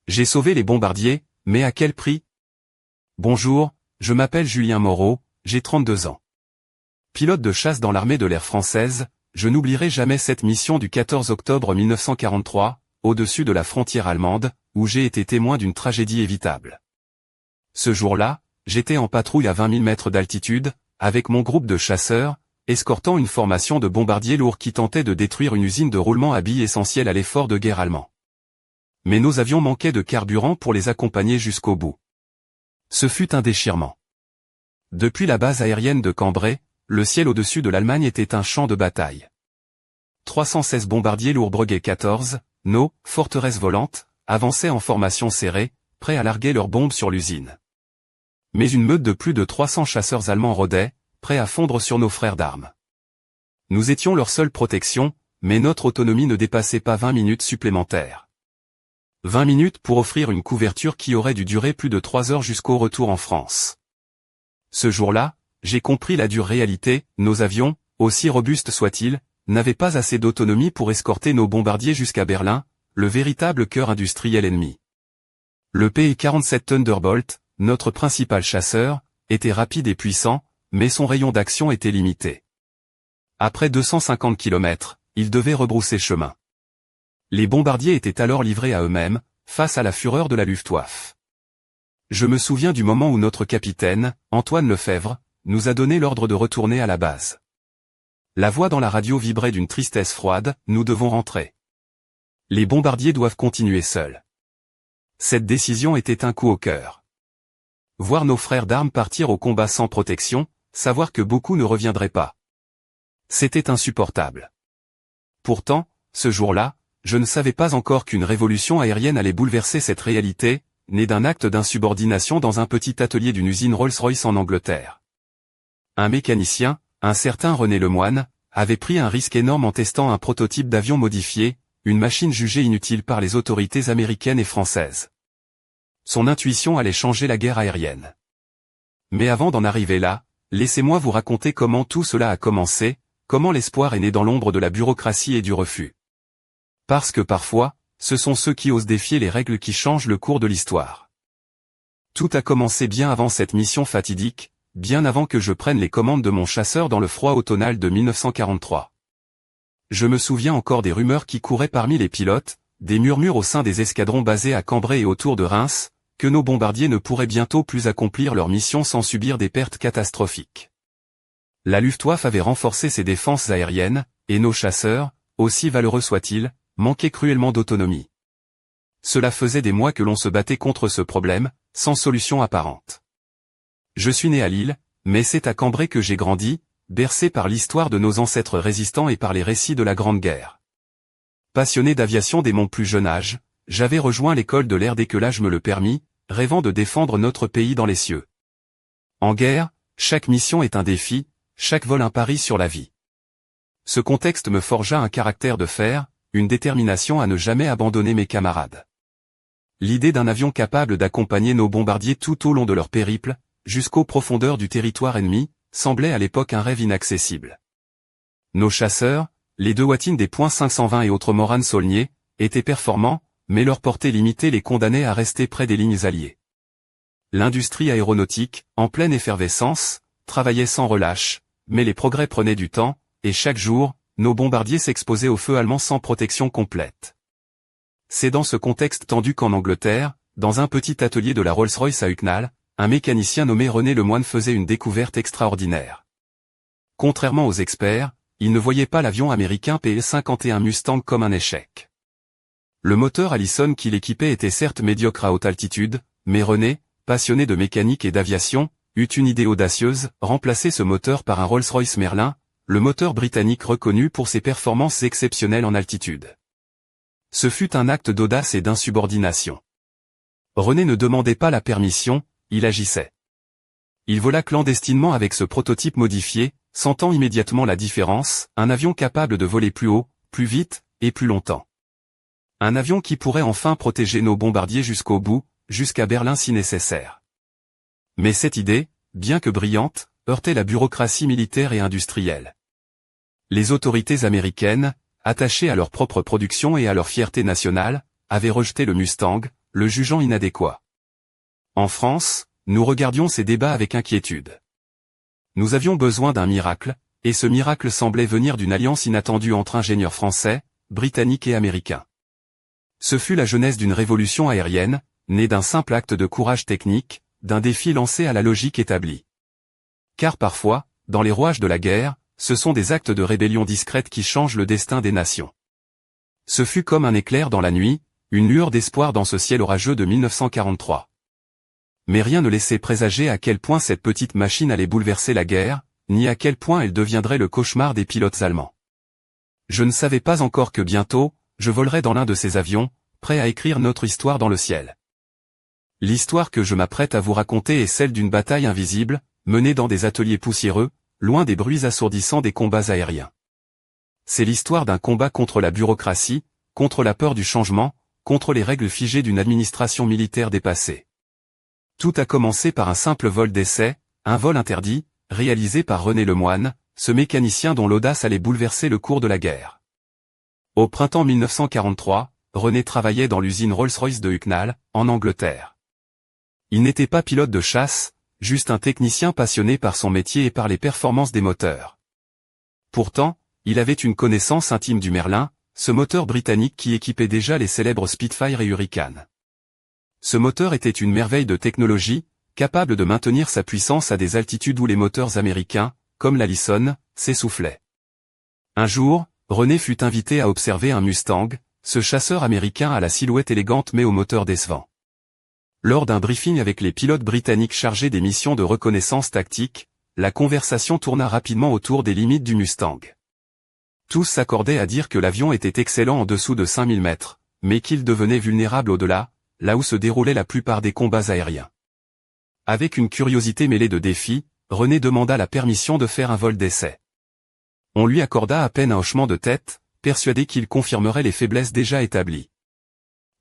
J'ai sauvé les bombardiers, mais à quel prix? Bonjour, je m'appelle Julien Moreau, j'ai 32 ans. Pilote de chasse dans l'armée de l'air française, je n'oublierai jamais cette mission du 14 octobre 1943, au-dessus de la frontière allemande, où j'ai été témoin d'une tragédie évitable. Ce jour-là, j'étais en patrouille à 20 000 mètres d'altitude, avec mon groupe de chasseurs, escortant une formation de bombardiers lourds qui tentait de détruire une usine de roulement à billes essentielle à l'effort de guerre allemand. Mais nos avions manquaient de carburant pour les accompagner jusqu'au bout. Ce fut un déchirement. Depuis la base aérienne de Cambrai, le ciel au-dessus de l'Allemagne était un champ de bataille. 316 bombardiers lourds Breguet 14, nos « forteresses volantes », avançaient en formation serrée, prêts à larguer leurs bombes sur l'usine. Mais une meute de plus de 300 chasseurs allemands rôdait, prêts à fondre sur nos frères d'armes. Nous étions leur seule protection, mais notre autonomie ne dépassait pas 20 minutes supplémentaires. 20 minutes pour offrir une couverture qui aurait dû durer plus de 3 heures jusqu'au retour en France. Ce jour-là, j'ai compris la dure réalité, nos avions, aussi robustes soient-ils, n'avaient pas assez d'autonomie pour escorter nos bombardiers jusqu'à Berlin, le véritable cœur industriel ennemi. Le PI-47 Thunderbolt, notre principal chasseur, était rapide et puissant, mais son rayon d'action était limité. Après 250 km, il devait rebrousser chemin. Les bombardiers étaient alors livrés à eux-mêmes, face à la fureur de la Luftwaffe. Je me souviens du moment où notre capitaine, Antoine Lefebvre, nous a donné l'ordre de retourner à la base. La voix dans la radio vibrait d'une tristesse froide, nous devons rentrer. Les bombardiers doivent continuer seuls. Cette décision était un coup au cœur. Voir nos frères d'armes partir au combat sans protection, savoir que beaucoup ne reviendraient pas. C'était insupportable. Pourtant, ce jour-là, je ne savais pas encore qu'une révolution aérienne allait bouleverser cette réalité, née d'un acte d'insubordination dans un petit atelier d'une usine Rolls-Royce en Angleterre. Un mécanicien, un certain René Lemoine, avait pris un risque énorme en testant un prototype d'avion modifié, une machine jugée inutile par les autorités américaines et françaises. Son intuition allait changer la guerre aérienne. Mais avant d'en arriver là, laissez-moi vous raconter comment tout cela a commencé, comment l'espoir est né dans l'ombre de la bureaucratie et du refus. Parce que parfois, ce sont ceux qui osent défier les règles qui changent le cours de l'histoire. Tout a commencé bien avant cette mission fatidique, bien avant que je prenne les commandes de mon chasseur dans le froid automnal de 1943. Je me souviens encore des rumeurs qui couraient parmi les pilotes, des murmures au sein des escadrons basés à Cambrai et autour de Reims, que nos bombardiers ne pourraient bientôt plus accomplir leur mission sans subir des pertes catastrophiques. La Luftwaffe avait renforcé ses défenses aériennes, et nos chasseurs, aussi valeureux soient-ils, manquaient cruellement d'autonomie. Cela faisait des mois que l'on se battait contre ce problème, sans solution apparente. Je suis né à Lille, mais c'est à Cambrai que j'ai grandi, bercé par l'histoire de nos ancêtres résistants et par les récits de la Grande Guerre. Passionné d'aviation dès mon plus jeune âge, j'avais rejoint l'école de l'air dès que l'âge me le permit, rêvant de défendre notre pays dans les cieux. En guerre, chaque mission est un défi, chaque vol un pari sur la vie. Ce contexte me forgea un caractère de fer, une détermination à ne jamais abandonner mes camarades. L'idée d'un avion capable d'accompagner nos bombardiers tout au long de leur périple, jusqu'aux profondeurs du territoire ennemi, semblait à l'époque un rêve inaccessible. Nos chasseurs, les deux Watine des .520 et autres Morane Saulnier, étaient performants, mais leur portée limitée les condamnait à rester près des lignes alliées. L'industrie aéronautique, en pleine effervescence, travaillait sans relâche, mais les progrès prenaient du temps, et chaque jour, nos bombardiers s'exposaient au feu allemand sans protection complète. C'est dans ce contexte tendu qu'en Angleterre, dans un petit atelier de la Rolls-Royce à Hucknall, un mécanicien nommé René Lemoine faisait une découverte extraordinaire. Contrairement aux experts, il ne voyait pas l'avion américain PL-51 Mustang comme un échec. Le moteur Allison qui l'équipait était certes médiocre à haute altitude, mais René, passionné de mécanique et d'aviation, eut une idée audacieuse, remplacer ce moteur par un Rolls-Royce Merlin, le moteur britannique reconnu pour ses performances exceptionnelles en altitude. Ce fut un acte d'audace et d'insubordination. René ne demandait pas la permission, il agissait. Il vola clandestinement avec ce prototype modifié, sentant immédiatement la différence, un avion capable de voler plus haut, plus vite, et plus longtemps. Un avion qui pourrait enfin protéger nos bombardiers jusqu'au bout, jusqu'à Berlin si nécessaire. Mais cette idée, bien que brillante, heurtait la bureaucratie militaire et industrielle. Les autorités américaines, attachées à leur propre production et à leur fierté nationale, avaient rejeté le Mustang, le jugeant inadéquat. En France, nous regardions ces débats avec inquiétude. Nous avions besoin d'un miracle, et ce miracle semblait venir d'une alliance inattendue entre ingénieurs français, britanniques et américains. Ce fut la genèse d'une révolution aérienne, née d'un simple acte de courage technique, d'un défi lancé à la logique établie. Car parfois, dans les rouages de la guerre, ce sont des actes de rébellion discrète qui changent le destin des nations. Ce fut comme un éclair dans la nuit, une lueur d'espoir dans ce ciel orageux de 1943. Mais rien ne laissait présager à quel point cette petite machine allait bouleverser la guerre, ni à quel point elle deviendrait le cauchemar des pilotes allemands. Je ne savais pas encore que bientôt, je volerais dans l'un de ces avions, prêt à écrire notre histoire dans le ciel. L'histoire que je m'apprête à vous raconter est celle d'une bataille invisible, menée dans des ateliers poussiéreux, loin des bruits assourdissants des combats aériens. C'est l'histoire d'un combat contre la bureaucratie, contre la peur du changement, contre les règles figées d'une administration militaire dépassée. Tout a commencé par un simple vol d'essai, un vol interdit, réalisé par René Lemoine, ce mécanicien dont l'audace allait bouleverser le cours de la guerre. Au printemps 1943, René travaillait dans l'usine Rolls-Royce de Hucknall, en Angleterre. Il n'était pas pilote de chasse, juste un technicien passionné par son métier et par les performances des moteurs. Pourtant, il avait une connaissance intime du Merlin, ce moteur britannique qui équipait déjà les célèbres Spitfire et Hurricane. Ce moteur était une merveille de technologie, capable de maintenir sa puissance à des altitudes où les moteurs américains, comme l'Allison, s'essoufflaient. Un jour, René fut invité à observer un Mustang, ce chasseur américain à la silhouette élégante mais au moteur décevant. Lors d'un briefing avec les pilotes britanniques chargés des missions de reconnaissance tactique, la conversation tourna rapidement autour des limites du Mustang. Tous s'accordaient à dire que l'avion était excellent en dessous de 5000 mètres, mais qu'il devenait vulnérable au-delà, là où se déroulaient la plupart des combats aériens. Avec une curiosité mêlée de défi, René demanda la permission de faire un vol d'essai. On lui accorda à peine un hochement de tête, persuadé qu'il confirmerait les faiblesses déjà établies.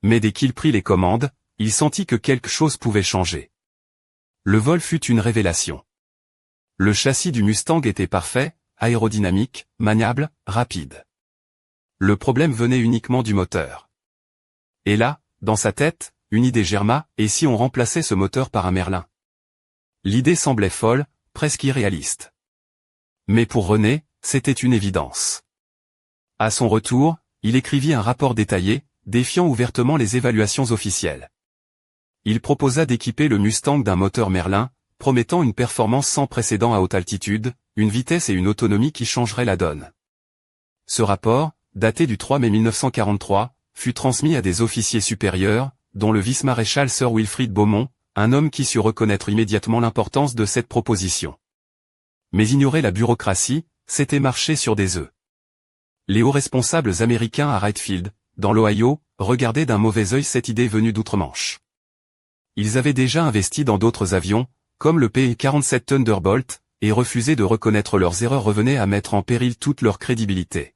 Mais dès qu'il prit les commandes, il sentit que quelque chose pouvait changer. Le vol fut une révélation. Le châssis du Mustang était parfait, aérodynamique, maniable, rapide. Le problème venait uniquement du moteur. Et là, dans sa tête, une idée germa, et si on remplaçait ce moteur par un Merlin? L'idée semblait folle, presque irréaliste. Mais pour René, c'était une évidence. À son retour, il écrivit un rapport détaillé, défiant ouvertement les évaluations officielles. Il proposa d'équiper le Mustang d'un moteur Merlin, promettant une performance sans précédent à haute altitude, une vitesse et une autonomie qui changeraient la donne. Ce rapport, daté du 3 mai 1943, fut transmis à des officiers supérieurs, dont le vice-maréchal Sir Wilfrid Beaumont, un homme qui sut reconnaître immédiatement l'importance de cette proposition. Mais ignorer la bureaucratie, c'était marcher sur des œufs. Les hauts responsables américains à Wright Field, dans l'Ohio, regardaient d'un mauvais œil cette idée venue d'outre-Manche. Ils avaient déjà investi dans d'autres avions, comme le P-47 Thunderbolt, et refuser de reconnaître leurs erreurs revenait à mettre en péril toute leur crédibilité.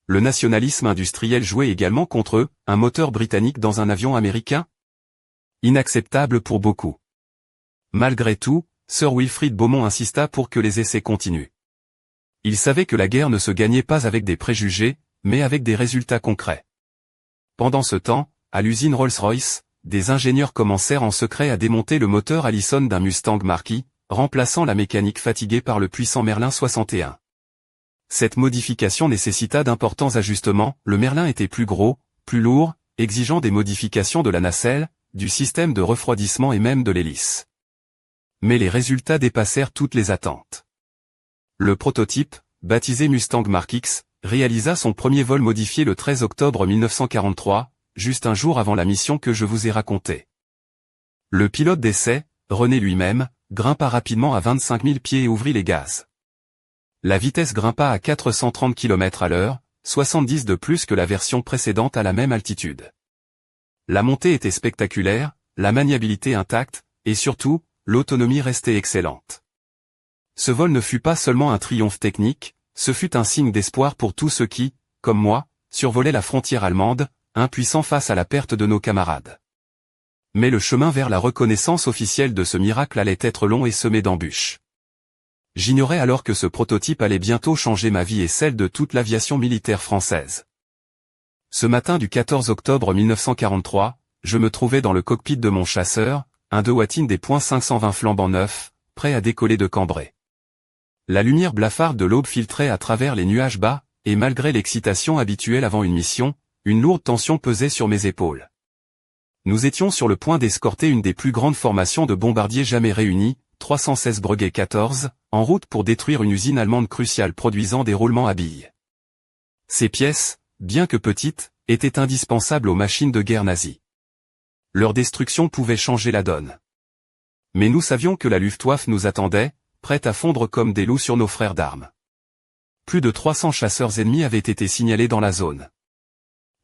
Le nationalisme industriel jouait également contre eux, un moteur britannique dans un avion américain? Inacceptable pour beaucoup. Malgré tout, Sir Wilfrid Beaumont insista pour que les essais continuent. Il savait que la guerre ne se gagnait pas avec des préjugés, mais avec des résultats concrets. Pendant ce temps, à l'usine Rolls-Royce, des ingénieurs commencèrent en secret à démonter le moteur Allison d'un Mustang Marquis, remplaçant la mécanique fatiguée par le puissant Merlin 61. Cette modification nécessita d'importants ajustements, le Merlin était plus gros, plus lourd, exigeant des modifications de la nacelle, du système de refroidissement et même de l'hélice. Mais les résultats dépassèrent toutes les attentes. Le prototype, baptisé Mustang Mark X, réalisa son premier vol modifié le 13 octobre 1943, juste un jour avant la mission que je vous ai racontée. Le pilote d'essai, René lui-même, grimpa rapidement à 25 000 pieds et ouvrit les gaz. La vitesse grimpa à 430 km/h, 70 de plus que la version précédente à la même altitude. La montée était spectaculaire, la maniabilité intacte, et surtout, l'autonomie restait excellente. Ce vol ne fut pas seulement un triomphe technique, ce fut un signe d'espoir pour tous ceux qui, comme moi, survolaient la frontière allemande, impuissants face à la perte de nos camarades. Mais le chemin vers la reconnaissance officielle de ce miracle allait être long et semé d'embûches. J'ignorais alors que ce prototype allait bientôt changer ma vie et celle de toute l'aviation militaire française. Ce matin du 14 octobre 1943, je me trouvais dans le cockpit de mon chasseur, un Dewatin des .520 flambant neuf, prêt à décoller de Cambrai. La lumière blafarde de l'aube filtrait à travers les nuages bas, et malgré l'excitation habituelle avant une mission, une lourde tension pesait sur mes épaules. Nous étions sur le point d'escorter une des plus grandes formations de bombardiers jamais réunies, 316 Breguet 14, en route pour détruire une usine allemande cruciale produisant des roulements à billes. Ces pièces, bien que petites, étaient indispensables aux machines de guerre nazies. Leur destruction pouvait changer la donne. Mais nous savions que la Luftwaffe nous attendait, prête à fondre comme des loups sur nos frères d'armes. Plus de 300 chasseurs ennemis avaient été signalés dans la zone.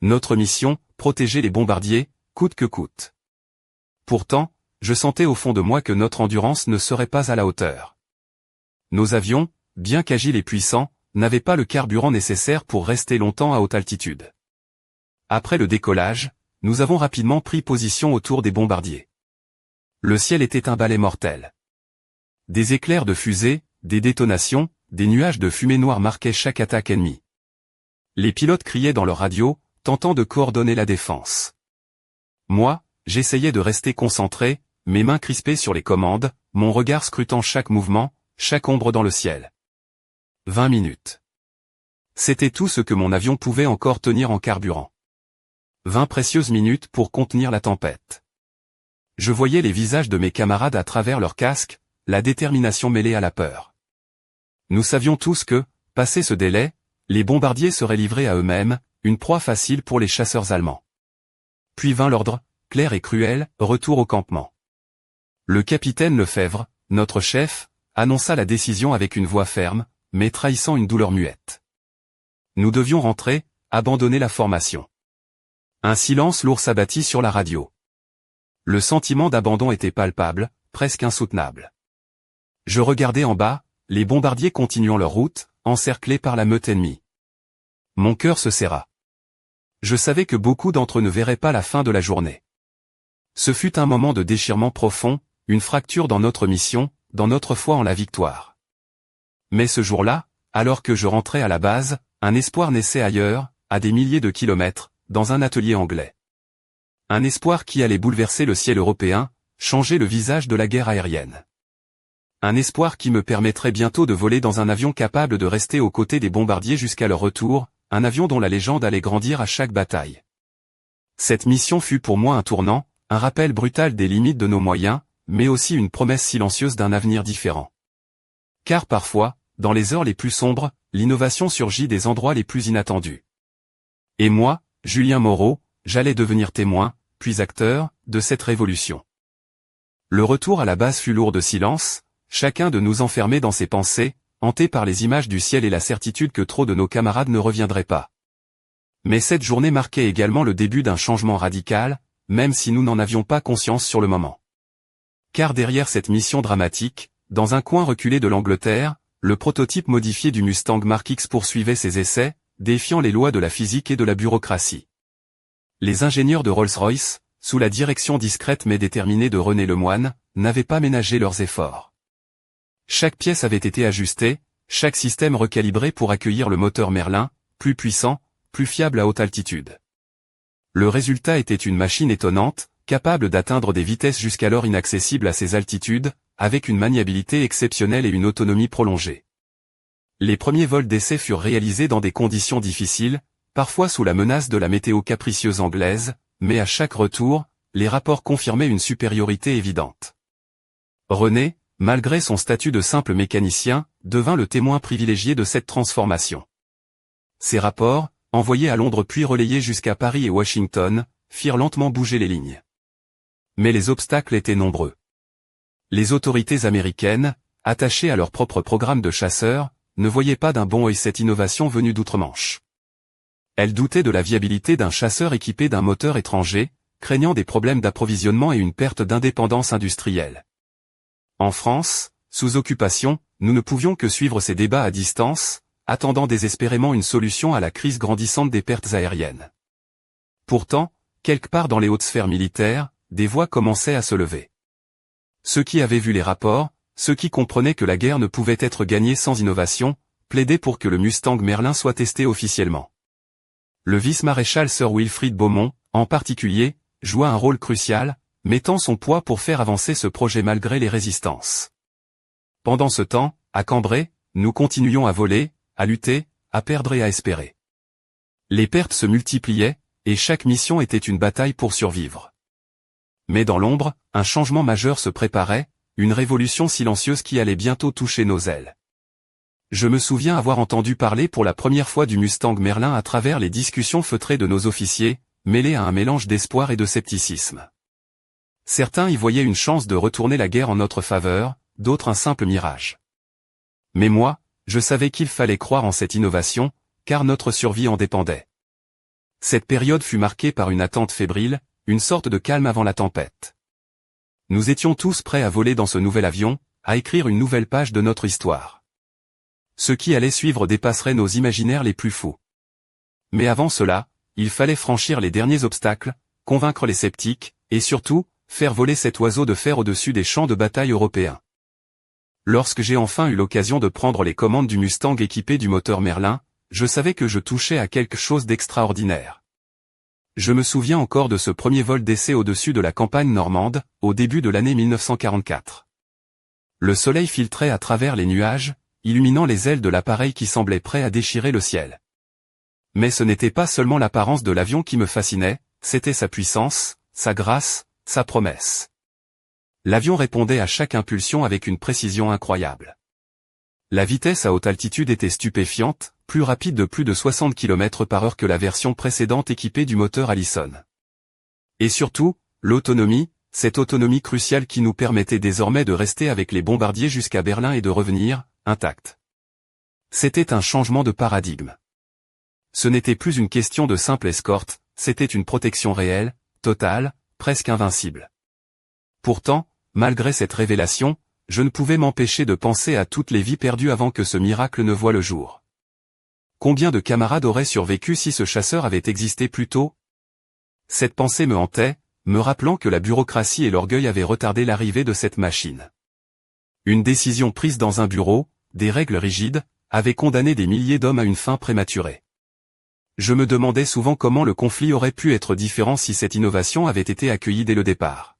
Notre mission, protéger les bombardiers, coûte que coûte. Pourtant, je sentais au fond de moi que notre endurance ne serait pas à la hauteur. Nos avions, bien qu'agiles et puissants, n'avaient pas le carburant nécessaire pour rester longtemps à haute altitude. Après le décollage, nous avons rapidement pris position autour des bombardiers. Le ciel était un balai mortel. Des éclairs de fusées, des détonations, des nuages de fumée noire marquaient chaque attaque ennemie. Les pilotes criaient dans leur radio, tentant de coordonner la défense. Moi, j'essayais de rester concentré, mes mains crispées sur les commandes, mon regard scrutant chaque mouvement, chaque ombre dans le ciel. 20 minutes. C'était tout ce que mon avion pouvait encore tenir en carburant. 20 précieuses minutes pour contenir la tempête. Je voyais les visages de mes camarades à travers leurs casques, la détermination mêlée à la peur. Nous savions tous que, passé ce délai, les bombardiers seraient livrés à eux-mêmes, une proie facile pour les chasseurs allemands. Puis vint l'ordre, clair et cruel, retour au campement. Le capitaine Lefebvre, notre chef, annonça la décision avec une voix ferme, mais trahissant une douleur muette. Nous devions rentrer, abandonner la formation. Un silence lourd s'abattit sur la radio. Le sentiment d'abandon était palpable, presque insoutenable. Je regardais en bas, les bombardiers continuant leur route, encerclés par la meute ennemie. Mon cœur se serra. Je savais que beaucoup d'entre eux ne verraient pas la fin de la journée. Ce fut un moment de déchirement profond, une fracture dans notre mission, dans notre foi en la victoire. Mais ce jour-là, alors que je rentrais à la base, un espoir naissait ailleurs, à des milliers de kilomètres, dans un atelier anglais. Un espoir qui allait bouleverser le ciel européen, changer le visage de la guerre aérienne. Un espoir qui me permettrait bientôt de voler dans un avion capable de rester aux côtés des bombardiers jusqu'à leur retour, un avion dont la légende allait grandir à chaque bataille. Cette mission fut pour moi un tournant, un rappel brutal des limites de nos moyens, mais aussi une promesse silencieuse d'un avenir différent. Car parfois, dans les heures les plus sombres, l'innovation surgit des endroits les plus inattendus. Et moi, Julien Moreau, j'allais devenir témoin, puis acteur, de cette révolution. Le retour à la base fut lourd de silence, chacun de nous enfermait dans ses pensées, hanté par les images du ciel et la certitude que trop de nos camarades ne reviendraient pas. Mais cette journée marquait également le début d'un changement radical, même si nous n'en avions pas conscience sur le moment. Car derrière cette mission dramatique, dans un coin reculé de l'Angleterre, le prototype modifié du Mustang Mark X poursuivait ses essais, défiant les lois de la physique et de la bureaucratie. Les ingénieurs de Rolls-Royce, sous la direction discrète mais déterminée de René Lemoine, n'avaient pas ménagé leurs efforts. Chaque pièce avait été ajustée, chaque système recalibré pour accueillir le moteur Merlin, plus puissant, plus fiable à haute altitude. Le résultat était une machine étonnante, capable d'atteindre des vitesses jusqu'alors inaccessibles à ces altitudes, avec une maniabilité exceptionnelle et une autonomie prolongée. Les premiers vols d'essai furent réalisés dans des conditions difficiles, parfois sous la menace de la météo capricieuse anglaise, mais à chaque retour, les rapports confirmaient une supériorité évidente. René, malgré son statut de simple mécanicien, devint le témoin privilégié de cette transformation. Ces rapports, envoyés à Londres puis relayés jusqu'à Paris et Washington, firent lentement bouger les lignes. Mais les obstacles étaient nombreux. Les autorités américaines, attachées à leur propre programme de chasseurs, ne voyaient pas d'un bon œil cette innovation venue d'outre-Manche. Elles doutaient de la viabilité d'un chasseur équipé d'un moteur étranger, craignant des problèmes d'approvisionnement et une perte d'indépendance industrielle. En France, sous occupation, nous ne pouvions que suivre ces débats à distance, attendant désespérément une solution à la crise grandissante des pertes aériennes. Pourtant, quelque part dans les hautes sphères militaires, des voix commençaient à se lever. Ceux qui avaient vu les rapports, ceux qui comprenaient que la guerre ne pouvait être gagnée sans innovation, plaidaient pour que le Mustang Merlin soit testé officiellement. Le vice-maréchal Sir Wilfrid Beaumont, en particulier, joua un rôle crucial, mettant son poids pour faire avancer ce projet malgré les résistances. Pendant ce temps, à Cambrai, nous continuions à voler, à lutter, à perdre et à espérer. Les pertes se multipliaient, et chaque mission était une bataille pour survivre. Mais dans l'ombre, un changement majeur se préparait, une révolution silencieuse qui allait bientôt toucher nos ailes. Je me souviens avoir entendu parler pour la première fois du Mustang Merlin à travers les discussions feutrées de nos officiers, mêlées à un mélange d'espoir et de scepticisme. Certains y voyaient une chance de retourner la guerre en notre faveur, d'autres un simple mirage. Mais moi, je savais qu'il fallait croire en cette innovation, car notre survie en dépendait. Cette période fut marquée par une attente fébrile, une sorte de calme avant la tempête. Nous étions tous prêts à voler dans ce nouvel avion, à écrire une nouvelle page de notre histoire. Ce qui allait suivre dépasserait nos imaginaires les plus fous. Mais avant cela, il fallait franchir les derniers obstacles, convaincre les sceptiques, et surtout, faire voler cet oiseau de fer au-dessus des champs de bataille européens. Lorsque j'ai enfin eu l'occasion de prendre les commandes du Mustang équipé du moteur Merlin, je savais que je touchais à quelque chose d'extraordinaire. Je me souviens encore de ce premier vol d'essai au-dessus de la campagne normande, au début de l'année 1944. Le soleil filtrait à travers les nuages, illuminant les ailes de l'appareil qui semblait prêt à déchirer le ciel. Mais ce n'était pas seulement l'apparence de l'avion qui me fascinait, c'était sa puissance, sa grâce, sa promesse. L'avion répondait à chaque impulsion avec une précision incroyable. La vitesse à haute altitude était stupéfiante, plus rapide de plus de 60 km/h que la version précédente équipée du moteur Allison. Et surtout, l'autonomie, cette autonomie cruciale qui nous permettait désormais de rester avec les bombardiers jusqu'à Berlin et de revenir, intacts. C'était un changement de paradigme. Ce n'était plus une question de simple escorte, c'était une protection réelle, totale, presque invincible. Pourtant, malgré cette révélation, je ne pouvais m'empêcher de penser à toutes les vies perdues avant que ce miracle ne voie le jour. Combien de camarades auraient survécu si ce chasseur avait existé plus tôt? Cette pensée me hantait, me rappelant que la bureaucratie et l'orgueil avaient retardé l'arrivée de cette machine. Une décision prise dans un bureau, des règles rigides, avait condamné des milliers d'hommes à une fin prématurée. Je me demandais souvent comment le conflit aurait pu être différent si cette innovation avait été accueillie dès le départ.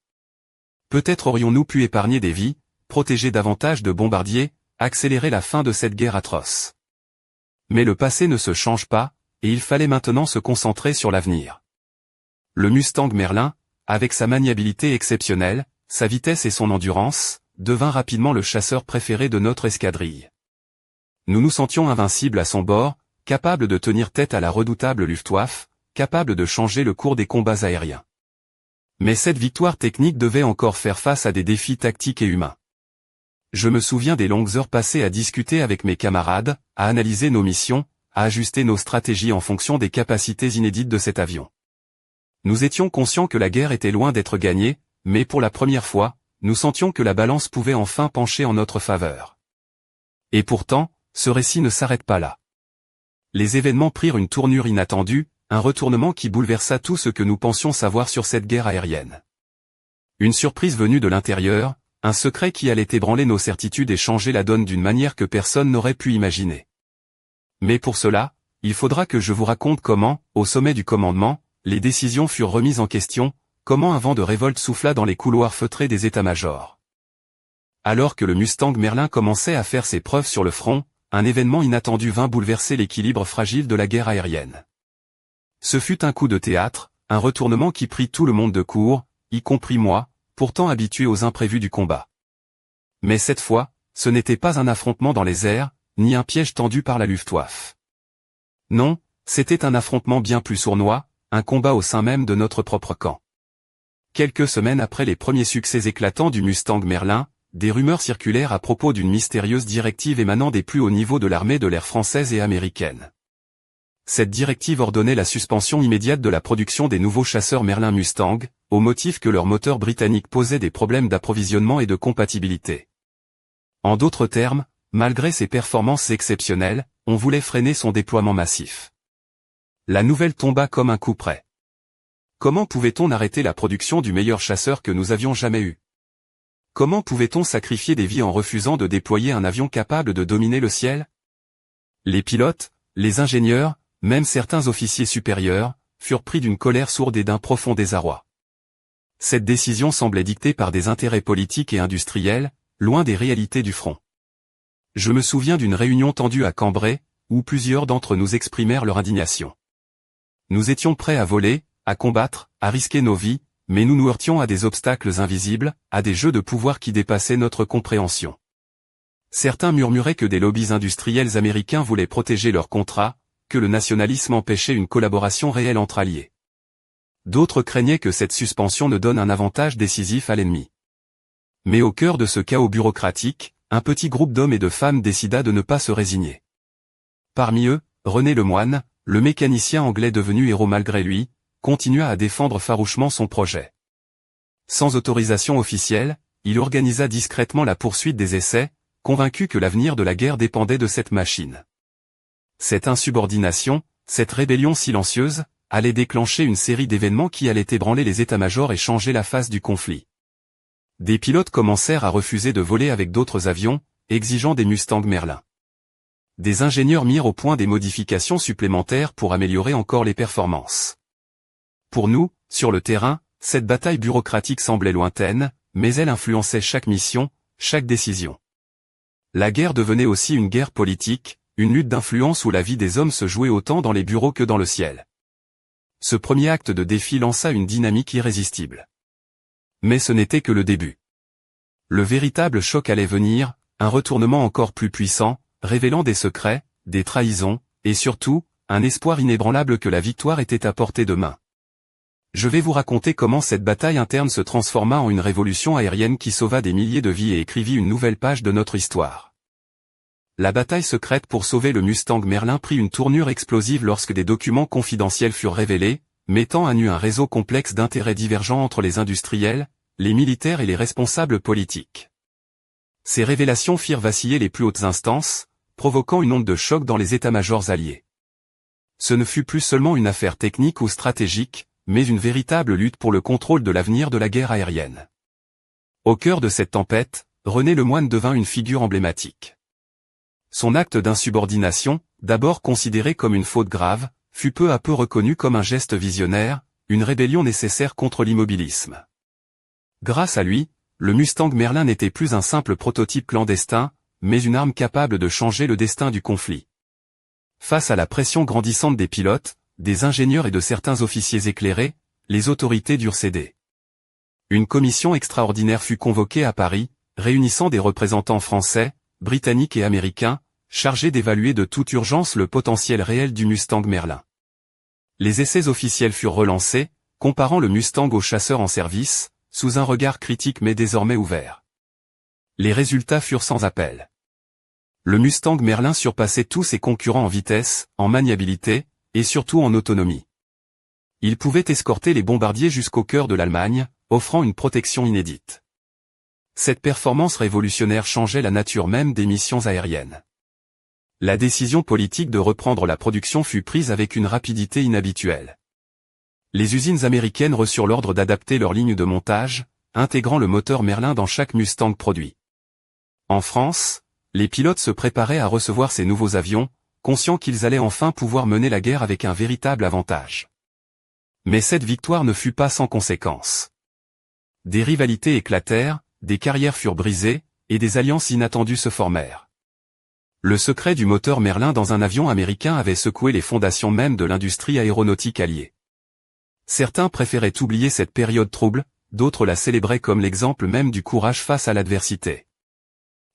Peut-être aurions-nous pu épargner des vies, protéger davantage de bombardiers, accélérer la fin de cette guerre atroce. Mais le passé ne se change pas, et il fallait maintenant se concentrer sur l'avenir. Le Mustang Merlin, avec sa maniabilité exceptionnelle, sa vitesse et son endurance, devint rapidement le chasseur préféré de notre escadrille. Nous nous sentions invincibles à son bord, capables de tenir tête à la redoutable Luftwaffe, capables de changer le cours des combats aériens. Mais cette victoire technique devait encore faire face à des défis tactiques et humains. Je me souviens des longues heures passées à discuter avec mes camarades, à analyser nos missions, à ajuster nos stratégies en fonction des capacités inédites de cet avion. Nous étions conscients que la guerre était loin d'être gagnée, mais pour la première fois, nous sentions que la balance pouvait enfin pencher en notre faveur. Et pourtant, ce récit ne s'arrête pas là. Les événements prirent une tournure inattendue, un retournement qui bouleversa tout ce que nous pensions savoir sur cette guerre aérienne. Une surprise venue de l'intérieur, un secret qui allait ébranler nos certitudes et changer la donne d'une manière que personne n'aurait pu imaginer. Mais pour cela, il faudra que je vous raconte comment, au sommet du commandement, les décisions furent remises en question, comment un vent de révolte souffla dans les couloirs feutrés des états-majors. Alors que le Mustang Merlin commençait à faire ses preuves sur le front, un événement inattendu vint bouleverser l'équilibre fragile de la guerre aérienne. Ce fut un coup de théâtre, un retournement qui prit tout le monde de court, y compris moi, pourtant habitué aux imprévus du combat. Mais cette fois, ce n'était pas un affrontement dans les airs, ni un piège tendu par la Luftwaffe. Non, c'était un affrontement bien plus sournois, un combat au sein même de notre propre camp. Quelques semaines après les premiers succès éclatants du Mustang Merlin, des rumeurs circulèrent à propos d'une mystérieuse directive émanant des plus hauts niveaux de l'armée de l'air française et américaine. Cette directive ordonnait la suspension immédiate de la production des nouveaux chasseurs Merlin Mustang, au motif que leur moteur britannique posait des problèmes d'approvisionnement et de compatibilité. En d'autres termes, malgré ses performances exceptionnelles, on voulait freiner son déploiement massif. La nouvelle tomba comme un coup près. Comment pouvait-on arrêter la production du meilleur chasseur que nous avions jamais eu? Comment pouvait-on sacrifier des vies en refusant de déployer un avion capable de dominer le ciel? Les pilotes, les ingénieurs, même certains officiers supérieurs, furent pris d'une colère sourde et d'un profond désarroi. Cette décision semblait dictée par des intérêts politiques et industriels, loin des réalités du front. Je me souviens d'une réunion tendue à Cambrai, où plusieurs d'entre nous exprimèrent leur indignation. Nous étions prêts à voler, à combattre, à risquer nos vies, mais nous nous heurtions à des obstacles invisibles, à des jeux de pouvoir qui dépassaient notre compréhension. Certains murmuraient que des lobbies industriels américains voulaient protéger leurs contrats, que le nationalisme empêchait une collaboration réelle entre alliés. D'autres craignaient que cette suspension ne donne un avantage décisif à l'ennemi. Mais au cœur de ce chaos bureaucratique, un petit groupe d'hommes et de femmes décida de ne pas se résigner. Parmi eux, René Lemoine, le mécanicien anglais devenu héros malgré lui, continua à défendre farouchement son projet. Sans autorisation officielle, il organisa discrètement la poursuite des essais, convaincu que l'avenir de la guerre dépendait de cette machine. Cette insubordination, cette rébellion silencieuse, allait déclencher une série d'événements qui allaient ébranler les états-majors et changer la face du conflit. Des pilotes commencèrent à refuser de voler avec d'autres avions, exigeant des Mustang Merlin. Des ingénieurs mirent au point des modifications supplémentaires pour améliorer encore les performances. Pour nous, sur le terrain, cette bataille bureaucratique semblait lointaine, mais elle influençait chaque mission, chaque décision. La guerre devenait aussi une guerre politique, une lutte d'influence où la vie des hommes se jouait autant dans les bureaux que dans le ciel. Ce premier acte de défi lança une dynamique irrésistible. Mais ce n'était que le début. Le véritable choc allait venir, un retournement encore plus puissant, révélant des secrets, des trahisons, et surtout, un espoir inébranlable que la victoire était à portée de main. Je vais vous raconter comment cette bataille interne se transforma en une révolution aérienne qui sauva des milliers de vies et écrivit une nouvelle page de notre histoire. La bataille secrète pour sauver le Mustang Merlin prit une tournure explosive lorsque des documents confidentiels furent révélés, mettant à nu un réseau complexe d'intérêts divergents entre les industriels, les militaires et les responsables politiques. Ces révélations firent vaciller les plus hautes instances, provoquant une onde de choc dans les états-majors alliés. Ce ne fut plus seulement une affaire technique ou stratégique, mais une véritable lutte pour le contrôle de l'avenir de la guerre aérienne. Au cœur de cette tempête, René Lemoine devint une figure emblématique. Son acte d'insubordination, d'abord considéré comme une faute grave, fut peu à peu reconnu comme un geste visionnaire, une rébellion nécessaire contre l'immobilisme. Grâce à lui, le Mustang Merlin n'était plus un simple prototype clandestin, mais une arme capable de changer le destin du conflit. Face à la pression grandissante des pilotes, des ingénieurs et de certains officiers éclairés, les autorités durent céder. Une commission extraordinaire fut convoquée à Paris, réunissant des représentants français, britanniques et américains, chargés d'évaluer de toute urgence le potentiel réel du Mustang Merlin. Les essais officiels furent relancés, comparant le Mustang aux chasseurs en service, sous un regard critique mais désormais ouvert. Les résultats furent sans appel. Le Mustang Merlin surpassait tous ses concurrents en vitesse, en maniabilité, et surtout en autonomie. Il pouvait escorter les bombardiers jusqu'au cœur de l'Allemagne, offrant une protection inédite. Cette performance révolutionnaire changeait la nature même des missions aériennes. La décision politique de reprendre la production fut prise avec une rapidité inhabituelle. Les usines américaines reçurent l'ordre d'adapter leur ligne de montage, intégrant le moteur Merlin dans chaque Mustang produit. En France, les pilotes se préparaient à recevoir ces nouveaux avions, conscients qu'ils allaient enfin pouvoir mener la guerre avec un véritable avantage. Mais cette victoire ne fut pas sans conséquences. Des rivalités éclatèrent, des carrières furent brisées, et des alliances inattendues se formèrent. Le secret du moteur Merlin dans un avion américain avait secoué les fondations même de l'industrie aéronautique alliée. Certains préféraient oublier cette période trouble, d'autres la célébraient comme l'exemple même du courage face à l'adversité.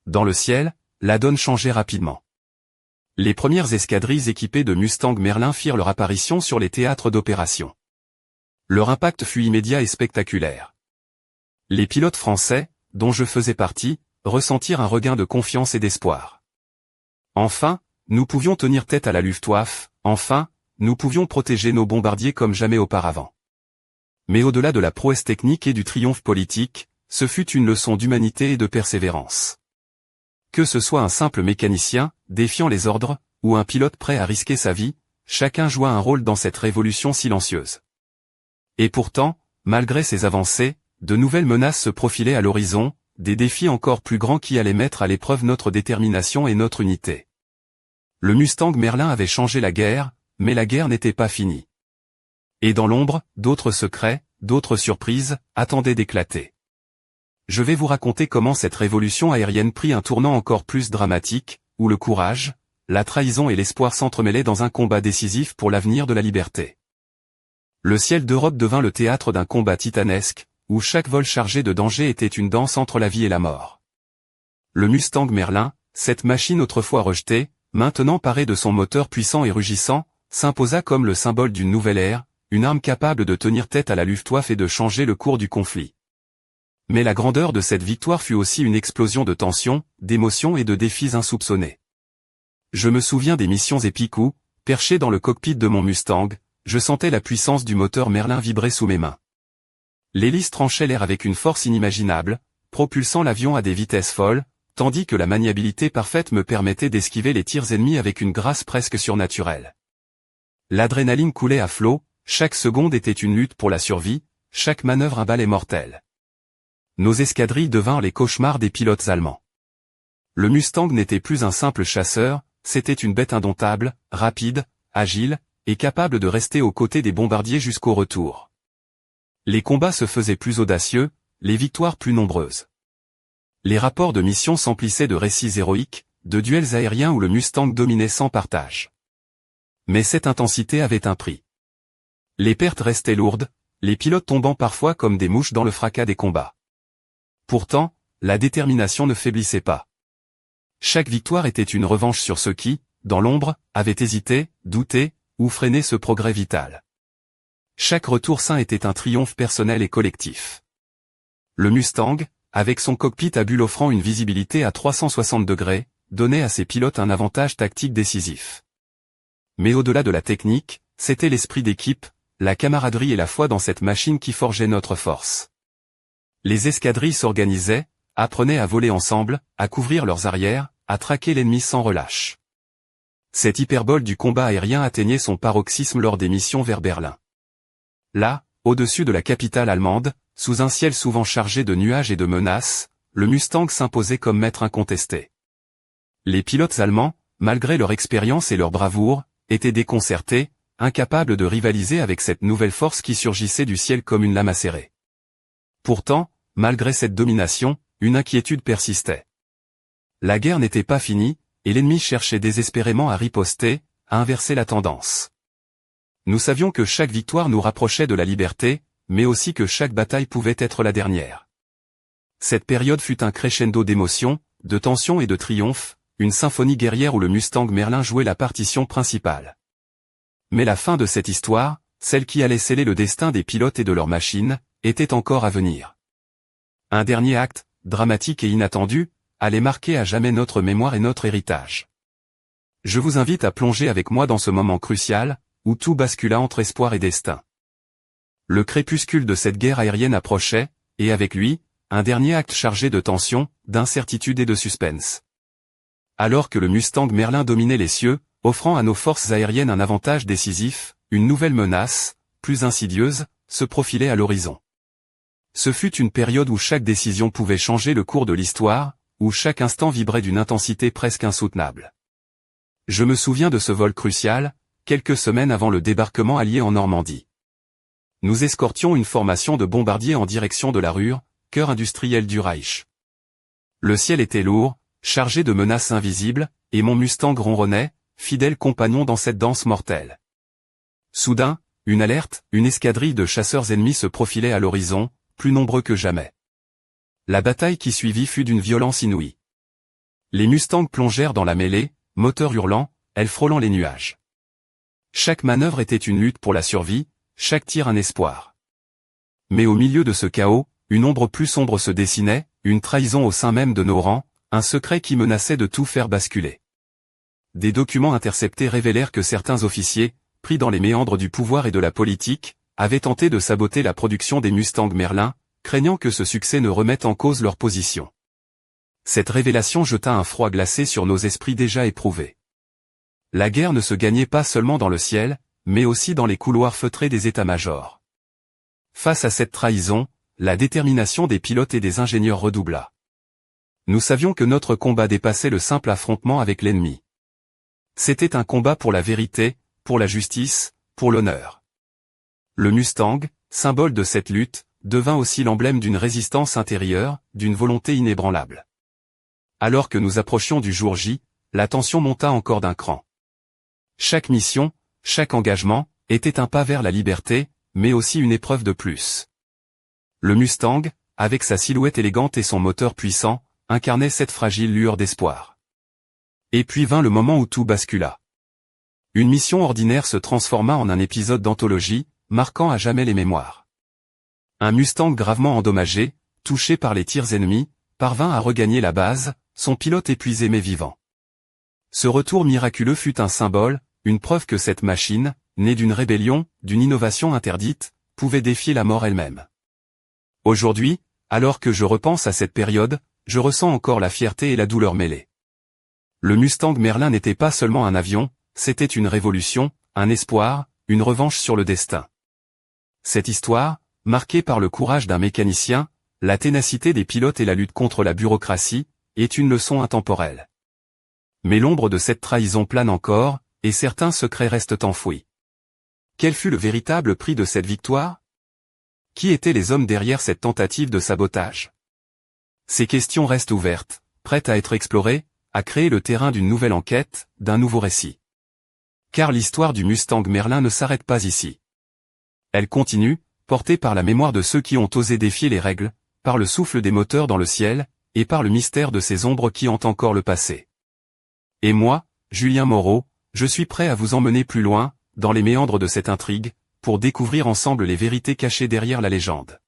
Dans le ciel, la donne changeait rapidement. Les premières escadrilles équipées de Mustang Merlin firent leur apparition sur les théâtres d'opération. Leur impact fut immédiat et spectaculaire. Les pilotes français, dont je faisais partie, ressentirent un regain de confiance et d'espoir. Enfin, nous pouvions tenir tête à la Luftwaffe, enfin, nous pouvions protéger nos bombardiers comme jamais auparavant. Mais au-delà de la prouesse technique et du triomphe politique, ce fut une leçon d'humanité et de persévérance. Que ce soit un simple mécanicien, défiant les ordres, ou un pilote prêt à risquer sa vie, chacun joua un rôle dans cette révolution silencieuse. Et pourtant, malgré ces avancées, de nouvelles menaces se profilaient à l'horizon, des défis encore plus grands qui allaient mettre à l'épreuve notre détermination et notre unité. Le Mustang Merlin avait changé la guerre, mais la guerre n'était pas finie. Et dans l'ombre, d'autres secrets, d'autres surprises, attendaient d'éclater. Je vais vous raconter comment cette révolution aérienne prit un tournant encore plus dramatique, où le courage, la trahison et l'espoir s'entremêlaient dans un combat décisif pour l'avenir de la liberté. Le ciel d'Europe devint le théâtre d'un combat titanesque, où chaque vol chargé de danger était une danse entre la vie et la mort. Le Mustang Merlin, cette machine autrefois rejetée, maintenant parée de son moteur puissant et rugissant, s'imposa comme le symbole d'une nouvelle ère, une arme capable de tenir tête à la Luftwaffe et de changer le cours du conflit. Mais la grandeur de cette victoire fut aussi une explosion de tensions, d'émotions et de défis insoupçonnés. Je me souviens des missions épiques où, perché dans le cockpit de mon Mustang, je sentais la puissance du moteur Merlin vibrer sous mes mains. L'hélice tranchait l'air avec une force inimaginable, propulsant l'avion à des vitesses folles, tandis que la maniabilité parfaite me permettait d'esquiver les tirs ennemis avec une grâce presque surnaturelle. L'adrénaline coulait à flot, chaque seconde était une lutte pour la survie, chaque manœuvre un balai mortel. Nos escadrilles devinrent les cauchemars des pilotes allemands. Le Mustang n'était plus un simple chasseur, c'était une bête indomptable, rapide, agile, et capable de rester aux côtés des bombardiers jusqu'au retour. Les combats se faisaient plus audacieux, les victoires plus nombreuses. Les rapports de mission s'emplissaient de récits héroïques, de duels aériens où le Mustang dominait sans partage. Mais cette intensité avait un prix. Les pertes restaient lourdes, les pilotes tombant parfois comme des mouches dans le fracas des combats. Pourtant, la détermination ne faiblissait pas. Chaque victoire était une revanche sur ceux qui, dans l'ombre, avaient hésité, douté, ou freiné ce progrès vital. Chaque retour sain était un triomphe personnel et collectif. Le Mustang, avec son cockpit à bulles offrant une visibilité à 360 degrés, donnait à ses pilotes un avantage tactique décisif. Mais au-delà de la technique, c'était l'esprit d'équipe, la camaraderie et la foi dans cette machine qui forgeaient notre force. Les escadrilles s'organisaient, apprenaient à voler ensemble, à couvrir leurs arrières, à traquer l'ennemi sans relâche. Cette hyperbole du combat aérien atteignait son paroxysme lors des missions vers Berlin. Là, au-dessus de la capitale allemande, sous un ciel souvent chargé de nuages et de menaces, le Mustang s'imposait comme maître incontesté. Les pilotes allemands, malgré leur expérience et leur bravoure, étaient déconcertés, incapables de rivaliser avec cette nouvelle force qui surgissait du ciel comme une lame acérée. Pourtant, malgré cette domination, une inquiétude persistait. La guerre n'était pas finie, et l'ennemi cherchait désespérément à riposter, à inverser la tendance. Nous savions que chaque victoire nous rapprochait de la liberté, mais aussi que chaque bataille pouvait être la dernière. Cette période fut un crescendo d'émotions, de tensions et de triomphes, une symphonie guerrière où le Mustang Merlin jouait la partition principale. Mais la fin de cette histoire, celle qui allait sceller le destin des pilotes et de leurs machines, était encore à venir. Un dernier acte, dramatique et inattendu, allait marquer à jamais notre mémoire et notre héritage. Je vous invite à plonger avec moi dans ce moment crucial, où tout bascula entre espoir et destin. Le crépuscule de cette guerre aérienne approchait, et avec lui, un dernier acte chargé de tension, d'incertitude et de suspense. Alors que le Mustang Merlin dominait les cieux, offrant à nos forces aériennes un avantage décisif, une nouvelle menace, plus insidieuse, se profilait à l'horizon. Ce fut une période où chaque décision pouvait changer le cours de l'histoire, où chaque instant vibrait d'une intensité presque insoutenable. Je me souviens de ce vol crucial, quelques semaines avant le débarquement allié en Normandie. Nous escortions une formation de bombardiers en direction de la Ruhr, cœur industriel du Reich. Le ciel était lourd, chargé de menaces invisibles, et mon Mustang ronronnait, fidèle compagnon dans cette danse mortelle. Soudain, une alerte, une escadrille de chasseurs ennemis se profilait à l'horizon, plus nombreux que jamais. La bataille qui suivit fut d'une violence inouïe. Les Mustangs plongèrent dans la mêlée, moteurs hurlant, ailes frôlant les nuages. Chaque manœuvre était une lutte pour la survie, chaque tir un espoir. Mais au milieu de ce chaos, une ombre plus sombre se dessinait, une trahison au sein même de nos rangs, un secret qui menaçait de tout faire basculer. Des documents interceptés révélèrent que certains officiers, pris dans les méandres du pouvoir et de la politique, avaient tenté de saboter la production des Mustang Merlin, craignant que ce succès ne remette en cause leur position. Cette révélation jeta un froid glacé sur nos esprits déjà éprouvés. La guerre ne se gagnait pas seulement dans le ciel, mais aussi dans les couloirs feutrés des états-majors. Face à cette trahison, la détermination des pilotes et des ingénieurs redoubla. Nous savions que notre combat dépassait le simple affrontement avec l'ennemi. C'était un combat pour la vérité, pour la justice, pour l'honneur. Le Mustang, symbole de cette lutte, devint aussi l'emblème d'une résistance intérieure, d'une volonté inébranlable. Alors que nous approchions du jour J, la tension monta encore d'un cran. Chaque mission, chaque engagement, était un pas vers la liberté, mais aussi une épreuve de plus. Le Mustang, avec sa silhouette élégante et son moteur puissant, incarnait cette fragile lueur d'espoir. Et puis vint le moment où tout bascula. Une mission ordinaire se transforma en un épisode d'anthologie, marquant à jamais les mémoires. Un Mustang gravement endommagé, touché par les tirs ennemis, parvint à regagner la base, son pilote épuisé mais vivant. Ce retour miraculeux fut un symbole, une preuve que cette machine, née d'une rébellion, d'une innovation interdite, pouvait défier la mort elle-même. Aujourd'hui, alors que je repense à cette période, je ressens encore la fierté et la douleur mêlées. Le Mustang Merlin n'était pas seulement un avion, c'était une révolution, un espoir, une revanche sur le destin. Cette histoire, marquée par le courage d'un mécanicien, la ténacité des pilotes et la lutte contre la bureaucratie, est une leçon intemporelle. Mais l'ombre de cette trahison plane encore, et certains secrets restent enfouis. Quel fut le véritable prix de cette victoire? Qui étaient les hommes derrière cette tentative de sabotage? Ces questions restent ouvertes, prêtes à être explorées, à créer le terrain d'une nouvelle enquête, d'un nouveau récit. Car l'histoire du Mustang Merlin ne s'arrête pas ici. Elle continue, portée par la mémoire de ceux qui ont osé défier les règles, par le souffle des moteurs dans le ciel, et par le mystère de ces ombres qui hantent encore le passé. Et moi, Julien Moreau, je suis prêt à vous emmener plus loin, dans les méandres de cette intrigue, pour découvrir ensemble les vérités cachées derrière la légende.